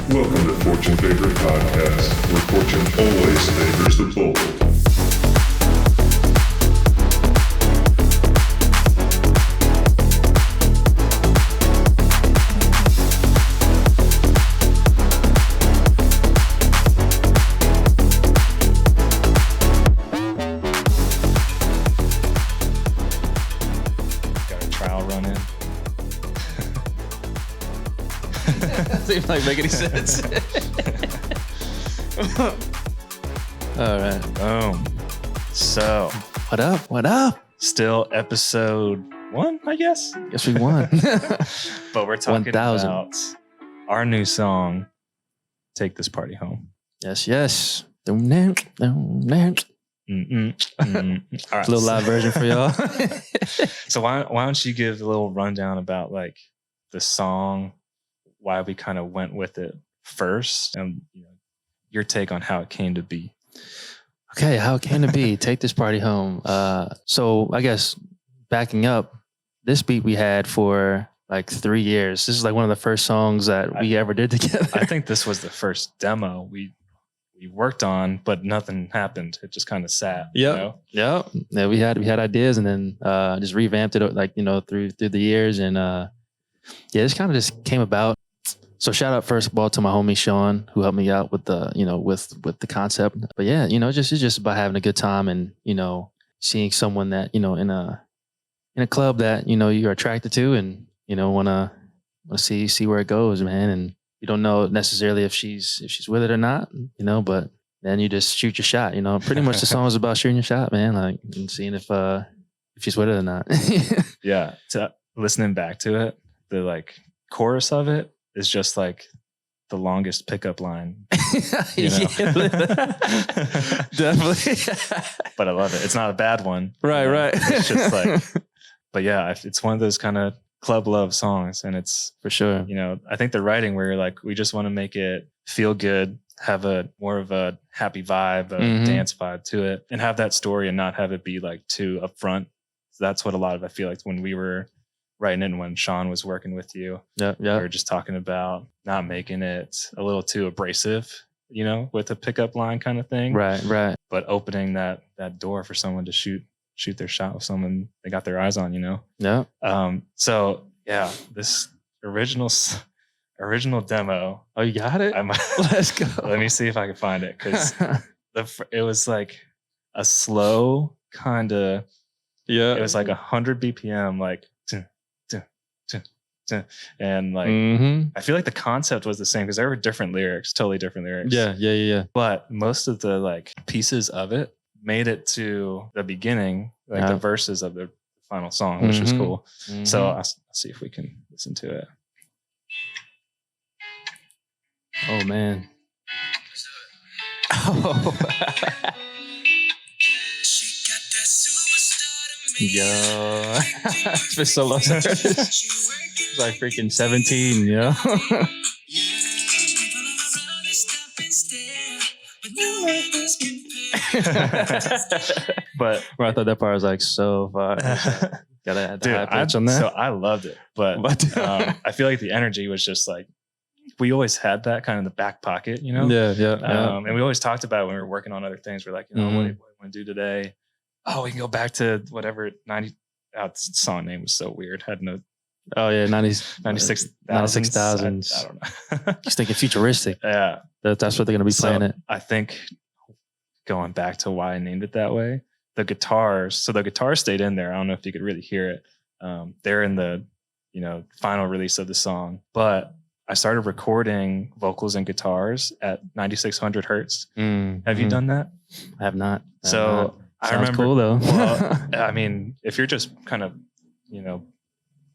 Welcome to Fortune Favorite Podcast, where Fortune always favors the bold. Got a trial running. Doesn't even make any sense. All right. Boom. So, What up? What up? still episode 1, I guess. Guess we won. But we're talking 1000. about our new song, Take This Party Home. Yes, yes. Little All right. live version for y'all. So why don't you give a little rundown about like the song, why we kind of went with it first, and your take on how it came to be. Okay, how it came to be. Take This Party Home. So I guess backing up, this beat we had for like 3 years. This is like one of the first songs that we ever did together. I think this was the first demo we worked on, but nothing happened. It just kind of sat. Yep. Yeah, we had ideas, and then just revamped it like through the years, and this kind of just came about. So shout out first of all to my homie Sean, who helped me out with the with the concept. But yeah, it's just about having a good time, and seeing someone that in a club that you're attracted to, and want to see where it goes, man. And you don't know necessarily if she's with it or not, but then you just shoot your shot. Pretty much the song is about shooting your shot, man. Like, and seeing if she's with it or not. Yeah. So listening back to it, the like chorus of it is just like the longest pickup line. Definitely. But I love it. It's not a bad one. Right. It's just like, but yeah, it's one of those kind of club love songs, and it's For sure. I think the writing where you're like, we just want to make it feel good, have a more of a happy vibe, a dance vibe to it, and have that story and not have it be like too upfront. So that's what a lot of I feel like when we were writing it and when Sean was working with you, Yeah. we were just talking about not making it a little too abrasive, with a pickup line kind of thing. Right. But opening that door for someone to shoot their shot with someone they got their eyes on, Yeah. So yeah, this original demo. Oh, you got it? I might, Let's go. let me see if I can find it, because it was like a slow kind of. Yeah. It was like 100 BPM, like, and like I feel like the concept was the same because there were different lyrics, totally different lyrics. Yeah. But most of the like pieces of it made it to the beginning, like the verses of the final song, which was cool. So I'll see if we can listen to it. Oh man. Oh. Yo. It's been so long. It's like freaking 17, But Bro, I thought that part was like so far. Gotta add the high pitch on that. So I loved it, but I feel like the energy was just like, we always had that kind of in the back pocket, Yeah. And we always talked about it when we were working on other things. We're like, what do you want to do today? Oh, we can go back to whatever 90. The song name was so weird. Had no. Oh yeah, 96,000. 96,000. I don't know. Just thinking futuristic. Yeah. That's what they're gonna be playing it. I think going back to why I named it that way, the guitars. So the guitars stayed in there. I don't know if you could really hear it. They're in the final release of the song, but I started recording vocals and guitars at 9600 hertz. Have you done that? I have not. I Sounds remember. cool though. Well, I mean, if you're just kind of,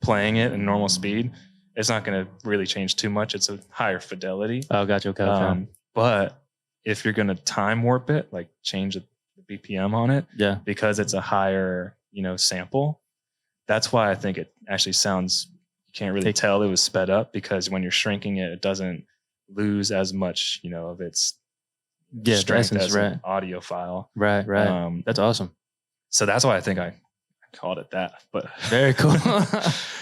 playing it in normal speed, it's not going to really change too much. It's a higher fidelity. Oh, gotcha. Okay. But if you're going to time warp it, like change the BPM on it, Yeah. because it's a higher, sample, that's why I think it actually sounds, you can't really tell it was sped up, because when you're shrinking it, it doesn't lose as much, of its strength essence, as right. an audio file. Right. That's awesome. So that's why I think I called it that, but Very cool.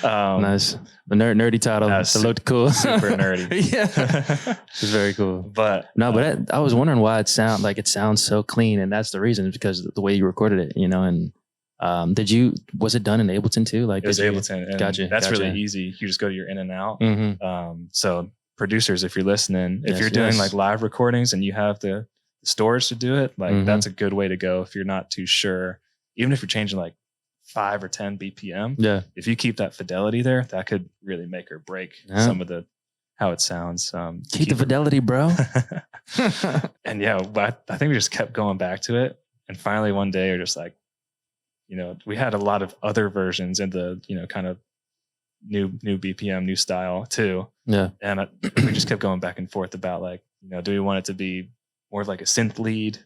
Nice. The nerdy title. That's It looked cool. super nerdy. Yeah. It's very cool. But No, but I was wondering why it sounds so clean, and that's the reason, is because the way you recorded it, you know. And was it done in Ableton too? Like it was Ableton. And Gotcha. That's really easy. You just go to your in and out. Mm-hmm. So producers, if you're listening, if Yes, you're doing yes. like live recordings and you have the storage to do it, like Mhm. that's a good way to go if you're not too sure. Even if you're changing like 5 or 10 BPM, Yeah. if you keep that fidelity there, that could really make or break Yeah. some of how it sounds. Keep the fidelity, bro. And yeah, but I think we just kept going back to it. And finally one day we're just like, you know, we had a lot of other versions in the, you know, kind of new BPM, new style too. Yeah. And we just kept going back and forth about like, you know, do we want it to be more of like a synth lead,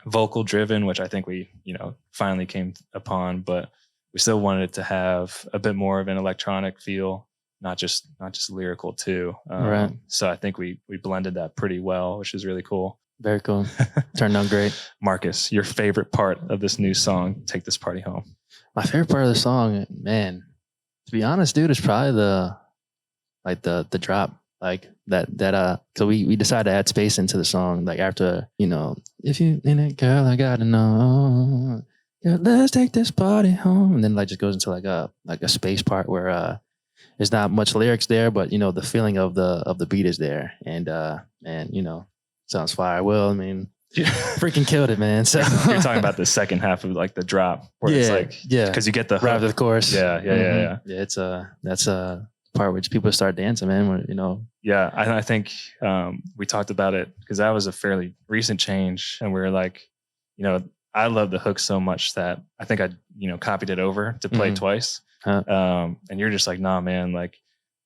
vocal driven, which I think we, you know, finally came upon, but we still wanted it to have a bit more of an electronic feel, not just lyrical too. Right. So I think we blended that pretty well, which is really cool. Very cool. Turned out great. Marcus, your favorite part of this new song, Take This Party Home? My favorite part of the song, man, to be honest, dude, is probably the drop. Like that so we decided to add space into the song, like after, you know, if you in it, girl, I gotta know. Yeah, let's take this party home. And then like just goes into like a space part where there's not much lyrics there, but you know, the feeling of the beat is there. And you know, sounds fire. Well, I mean, freaking killed it, man. So You're talking about the second half of like the drop where it's like, because you get the right hook. after the chorus. Yeah. Yeah, it's that's a part which people start dancing, man. When, you know. Yeah, I think we talked about it because that was a fairly recent change, and we were like, you know, I love the hook so much that I think I, you know, copied it over to play Mhm. twice. Huh. And you're just like, nah, man, like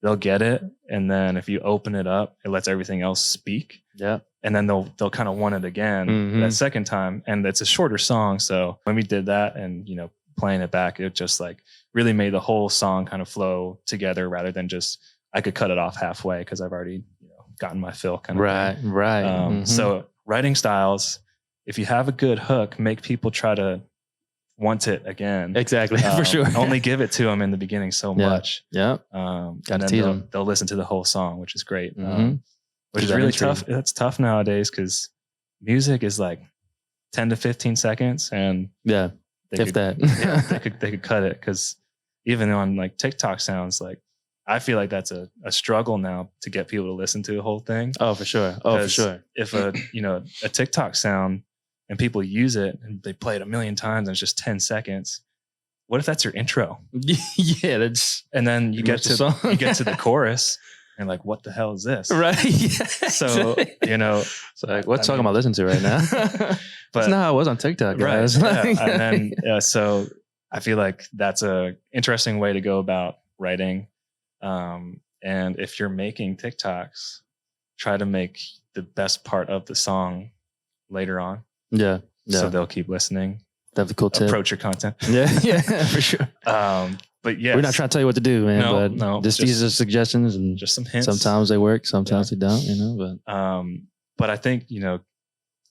they'll get it, and then if you open it up, it lets everything else speak, Yeah. and then they'll kind of want it again Mhm. that second time, and it's a shorter song. So when we did that, and you know, playing it back, it just like really made the whole song kind of flow together rather than just I could cut it off halfway because I've already, you know, gotten my fill kind of thing. Right. Mhm. So writing styles, if you have a good hook, make people try to want it again. Exactly. For sure. Only give it to them in the beginning so Yeah. much. Yeah. And Gotta then tease 'em. they'll listen to the whole song, which is great. Mhm. Which Keep is that really intrigue. tough. That's tough nowadays because music is like 10 to 15 seconds, and Yeah. they If could, that. yeah, they could cut it, because even on like TikTok sounds, like I feel like that's a struggle now to get people to listen to the whole thing. Oh, for sure. Oh, for 'Cause sure. If a TikTok sound and people use it and they play it a million times and it's just 10 seconds, what if that's your intro? Yeah, that's And then you Pretty get much to the song. you get to the chorus and like, what the hell is this? right. Yeah. So, you know, it's like, what I song mean- am I listening to right now? but That's not how it was on TikTok, right. guys. Yeah. And then so I feel like that's a interesting way to go about writing. And if you're making TikToks, try to make the best part of the song later on, yeah. so they'll keep listening. That's a cool tip. Approach your content. Yeah, yeah, for sure. But yes, We're not trying to tell you what to do, man. No, but no, just just- these are suggestions, and just some hints. sometimes they work, sometimes they don't. You know, But I think, you know,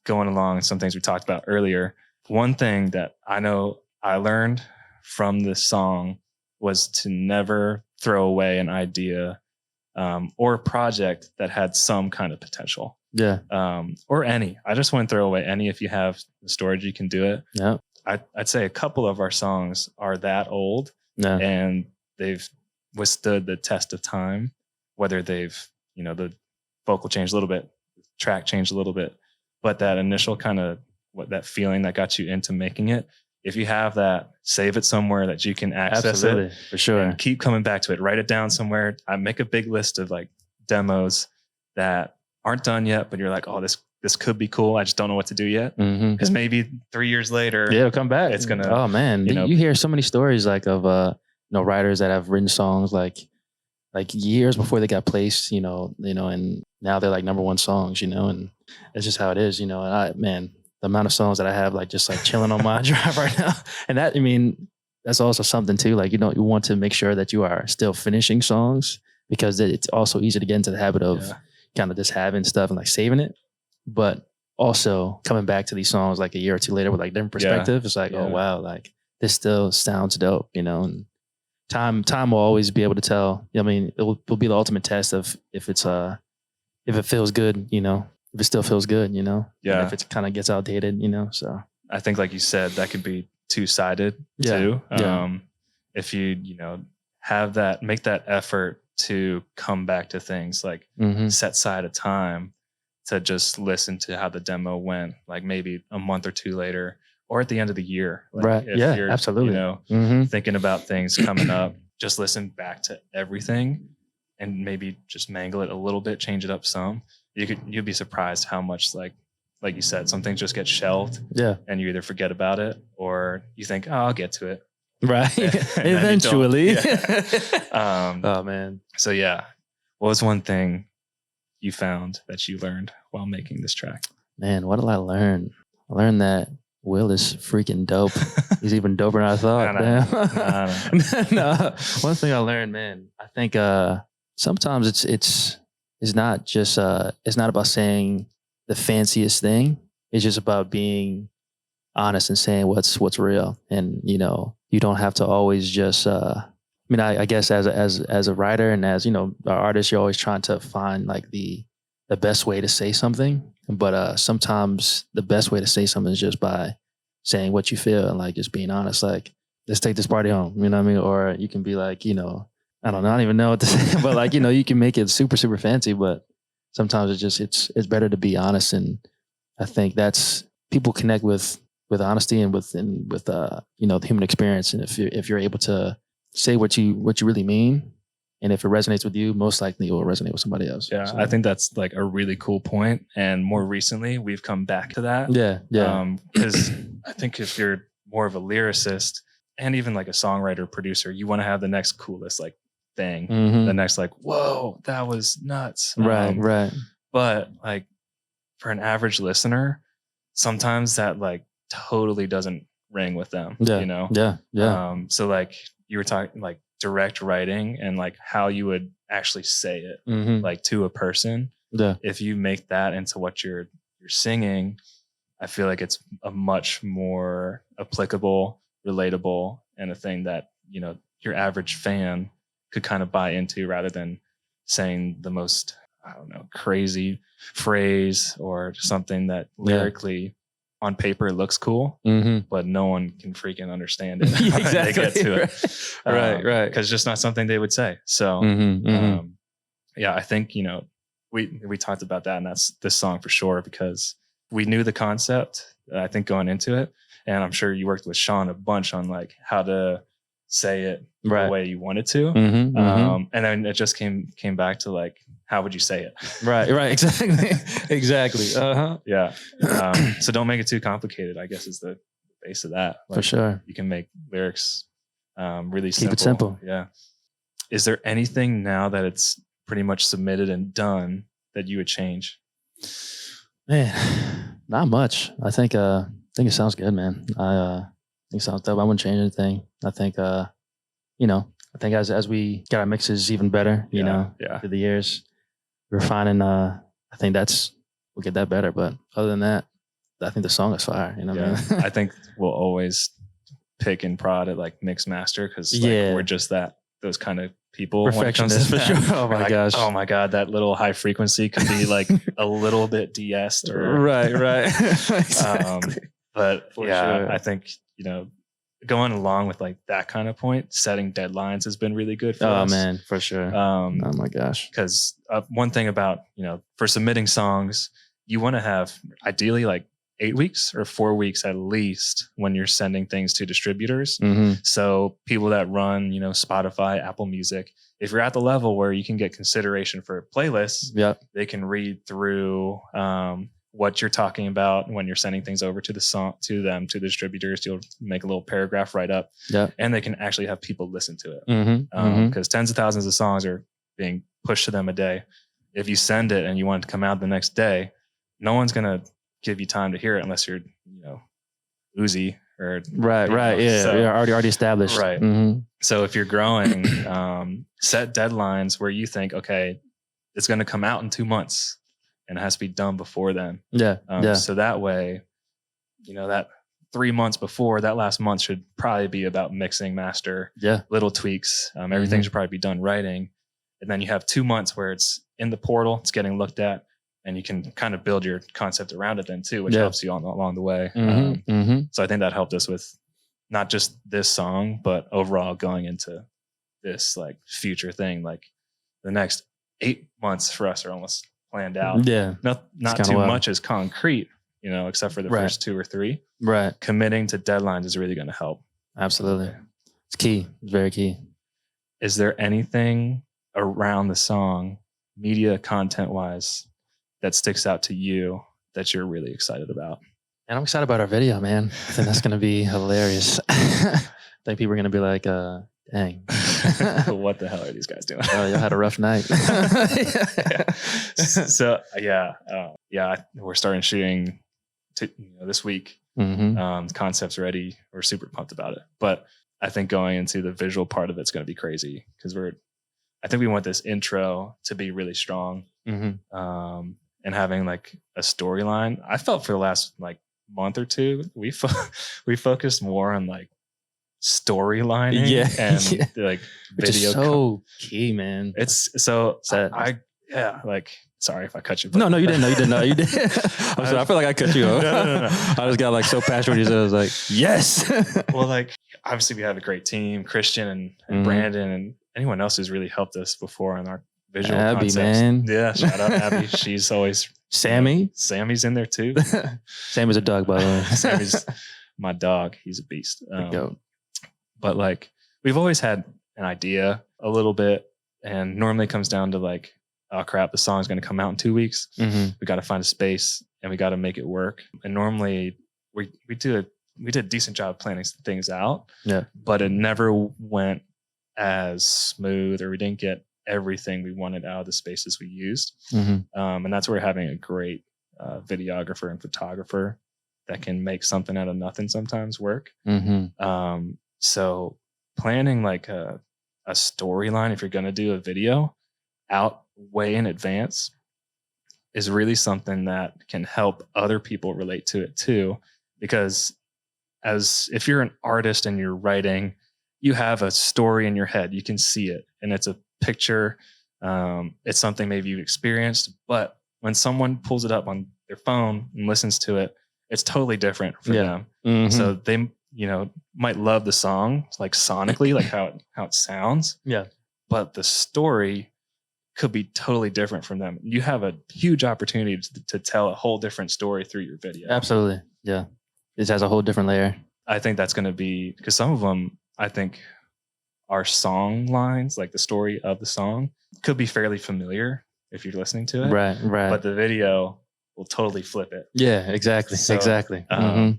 going along some things we talked about earlier, one thing that I know I learned from this song was to never throw away an idea or a project that had some kind of potential, yeah, or any. I just wouldn't throw away any. If you have the storage, you can do it. yeah, I'd say a couple of our songs are that old, yeah, and they've withstood the test of time, whether they've, you know, the vocal changed a little bit, track changed a little bit, but that initial kind of that feeling that got you into making it, if you have that, save it somewhere that you can access absolutely, it, for sure. and keep coming back to it. Write it down somewhere. I make a big list of like demos that aren't done yet, but you're like, oh, this could be cool. I just don't know what to do yet. Mm-hmm. Because maybe 3 years later, Yeah, it'll come back. It's gonna, Oh man, you know- you hear so many stories like of writers that have written songs like years before they got placed, you know, and now they're like number one songs, you know, and that's just how it is, you know. And the amount of songs that I have like just like chilling on my drive right now, and that, I mean, that's also something too. Like, you know, you want to make sure that you are still finishing songs, because it's also easy to get into the habit of Yeah. kind of just having stuff and like saving it, but also coming back to these songs like a year or two later with like different perspective. It's like, Yeah. oh wow, like this still sounds dope, you know. And time will always be able to tell. I mean, it'll be the ultimate test of if it feels good, you know, if it still feels good, you know. Yeah. And if it kind of gets outdated, you know. So I think, like you said, that could be two-sided Yeah, too. yeah. If you know, make that effort to come back to things, like mhm. set aside a time to just listen to how the demo went, like maybe a month or two later, or at the end of the year. Like Right. if Yeah, you're, absolutely. you know, Mhm. thinking about things coming up, just listen back to everything and maybe just mangle it a little bit, change it up some. You'd be surprised how much, like you said, some things just get shelved Yeah. and you either forget about it or you think, oh, I'll get to it. Right. And then you don't. Eventually. Yeah. Oh man. So yeah, what was one thing you found that you learned while making this track? Man, what did I learn? I learned that Will is freaking dope. He's even doper than I thought. No. No. One thing I learned, man, I think sometimes it's not just it's not about saying the fanciest thing. It's just about being honest and saying what's real. And you know, you don't have to always just I mean, I guess as a writer and as, you know, an artist, you're always trying to find like the best way to say something. But sometimes the best way to say something is just by saying what you feel and like just being honest. Like, let's take this party home. You know what I mean? Or you can be like, you know, I don't even know what to say, but like, you know, you can make it super, super fancy, but sometimes it's better to be honest. And I think that's, people connect with honesty and with you know, the human experience. And if you're able to say what you really mean, and if it resonates with you, most likely it will resonate with somebody else. Yeah, So, I think that's like a really cool point. And more recently, we've come back to that. yeah. Because I think if you're more of a lyricist and even like a songwriter, producer, you want to have the next coolest like thing, Mhm. the next like, whoa, that was nuts. Right. But like for an average listener, sometimes that like totally doesn't ring with them. Yeah. You know? Yeah. So like you were talking like direct writing and like how you would actually say it Mhm. like to a person. Yeah. If you make that into what you're singing, I feel like it's a much more applicable, relatable, and a thing that, you know, your average fan could kind of buy into rather than saying the most, I don't know, crazy phrase or something that lyrically on paper looks cool, Mhm. but no one can freaking understand it. Yeah, when they get to it. Right. Because it's just not something they would say. So, Mhm. yeah, I think, you know, we talked about that, and that's this song for sure, because we knew the concept, I think, going into it. And I'm sure you worked with Sean a bunch on like how to say it Right. the way you wanted to. Mhm. And then it just came back to like, how would you say it? Right. Exactly. Uh-huh. Yeah. So don't make it too complicated, I guess, is the base of that. For sure. You can make lyrics really Keep it simple. Yeah. Is there anything now that it's pretty much submitted and done that you would change? Man, not much. I think it sounds good, man. I think it sounds dope. I wouldn't change anything. I think you know, I think as we get our mixes even better, you know, through the years, refining I think we'll get that better. But other than that, I think the song is fire. You know what I mean? I think we'll always pick and prod at like mix master because like, we're just those kind of people. Perfectionists for sure. Oh my gosh. Oh my God, that little high frequency could be like a little bit de-essed or right. Exactly. But For yeah, sure. I think, you know, going along with like that kind of point, setting deadlines has been really good for us. Oh man, for sure. Oh my gosh. Because one thing about, you know, for submitting songs, you want to have ideally like 8 weeks or 4 weeks at least when you're sending things to distributors. Mm-hmm. So people that run, you know, Spotify, Apple Music, if you're at the level where you can get consideration for playlists, they can read through what you're talking about when you're sending things over to the distributors. You'll make a little paragraph write up, and they can actually have people listen to it. Because tens of thousands of songs are being pushed to them a day. If you send it and you want it to come out the next day, no one's gonna give you time to hear it unless you're, you know, Uzi or right. Yeah, so, already established. Right. Mm-hmm. So if you're growing, set deadlines where you think, okay, it's going to come out in 2 months, and it has to be done before then. Yeah. So that way, you know, that 3 months before, that last month should probably be about mixing, master, Yeah. little tweaks. Everything should probably be done writing. And then you have 2 months where it's in the portal, it's getting looked at, and you can kind of build your concept around it then too, which helps you along the way. So I think that helped us with not just this song, but overall going into this like future thing. Like the next 8 months for us are almost planned out. Yeah. Not too much is concrete, you know, except for the first 2 or 3. Right. Committing to deadlines is really going to help. Absolutely. It's key. It's very key. Is there anything around the song, media content wise, that sticks out to you that you're really excited about? And I'm excited about our video, man. I think that's going to be hilarious. I think people are going to be like, dang. What the hell are these guys doing? Oh, y'all had a rough night. So we're starting shooting this week. The concept's ready. We're super pumped about it. But I think going into the visual part of it's going to be crazy because I think we want this intro to be really strong. And having like a storyline. I felt for the last like month or two, we focused more on like storylining and like which video. Is so key, man. It's so like sorry if I cut you. But No, you didn't. You did. I feel like I cut you off. No. I just got like so passionate when you said it. I was like, yes. Well, like obviously we have a great team, Christian and Brandon and anyone else who's really helped us before on our visual Abby, concepts. man. Yeah, shout out Abby. She's always Sammy. Sammy's in there too. Sammy's a dog, by the way. Sammy's my dog. He's a beast. Go. But like we've always had an idea a little bit, and normally it comes down to like, oh crap, the song's going to come out in 2 weeks. We got to find a space and we got to make it work. And normally we did a decent job planning things out. Yeah. But it never went as smooth, or we didn't get everything we wanted out of the spaces we used. And that's where having a great videographer and photographer that can make something out of nothing sometimes work. So planning like a storyline, if you're going to do a video out way in advance, is really something that can help other people relate to it too. Because if you're an artist and you're writing, you have a story in your head, you can see it, and it's a picture. It's something maybe you've experienced, but when someone pulls it up on their phone and listens to it, it's totally different for them. So they, might love the song, like sonically, like how it sounds. Yeah. But the story could be totally different from them. You have a huge opportunity to tell a whole different story through your video. Absolutely. Yeah. It has a whole different layer. I think that's going to be, because some of them, I think, our song lines, like the story of the song, could be fairly familiar if you're listening to it. Right. But the video will totally flip it. Yeah, exactly. So, exactly.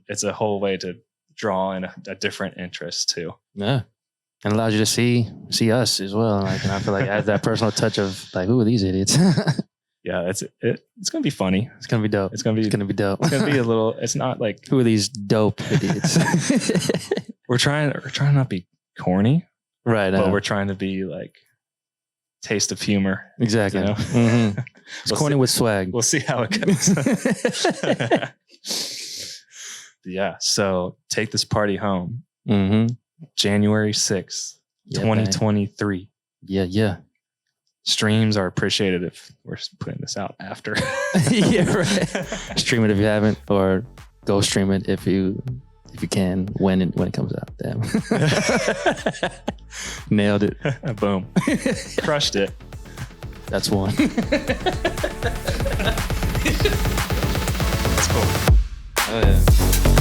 It's a whole way to draw in a different interest too. Yeah. And allows you to see us as well. Like, and I feel like it adds that personal touch of like, who are these idiots? Yeah, it's gonna be funny. It's gonna be dope. It's gonna be dope. It's gonna be a little. It's not like, who are these dope idiots? we're trying to not be corny, right? But we're trying to be like taste of humor. Exactly. It's corny with swag. We'll see how it goes. Yeah. So take this party home. January 6th, 2023. Yeah. Streams are appreciated if we're putting this out after. Yeah, right. Stream it if you haven't, or go stream it if you can when it comes out. Damn. Nailed it. Boom. Crushed it. That's one. Let's go. Oh yeah.